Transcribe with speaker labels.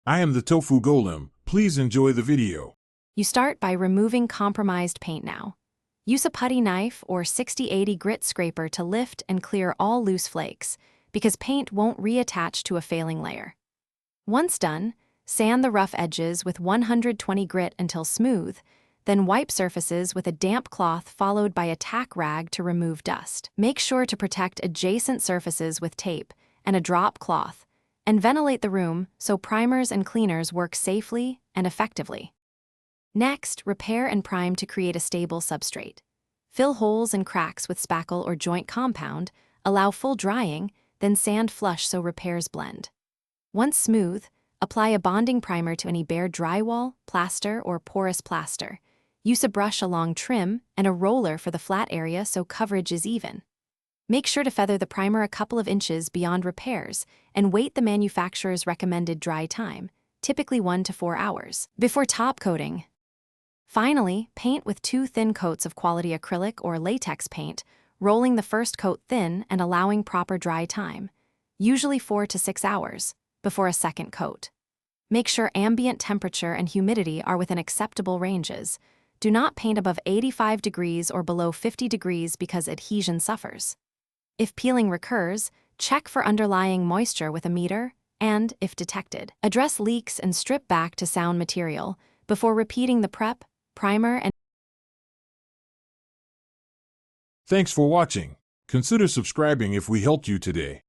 Speaker 1: I am the Tofu Golem. Please enjoy the video.
Speaker 2: You start by removing compromised paint now. Use a putty knife or 60/80 grit scraper to lift and clear all loose flakes, because paint won't reattach to a failing layer. Once done, sand the rough edges with 120 grit until smooth, then wipe surfaces with a damp cloth followed by a tack rag to remove dust. Make sure to protect adjacent surfaces with tape and a drop cloth, and ventilate the room so primers and cleaners work safely and effectively. Next, repair and prime to create a stable substrate. Fill holes and cracks with spackle or joint compound, allow full drying, then sand flush so repairs blend. Once smooth, apply a bonding primer to any bare drywall, plaster, or porous plaster. Use a brush along trim and a roller for the flat area so coverage is even. Make sure to feather the primer a couple of inches beyond repairs and wait the manufacturer's recommended dry time, typically 1 to 4 hours, before top coating. Finally, paint with 2 thin coats of quality acrylic or latex paint, rolling the first coat thin and allowing proper dry time, usually 4 to 6 hours, before a second coat. Make sure ambient temperature and humidity are within acceptable ranges. Do not paint above 85 degrees or below 50 degrees because adhesion suffers. If peeling recurs, check for underlying moisture with a meter, and, if detected, address leaks and strip back to sound material before repeating the prep, primer, and
Speaker 1: Thanks for watching. Consider subscribing if we helped you today.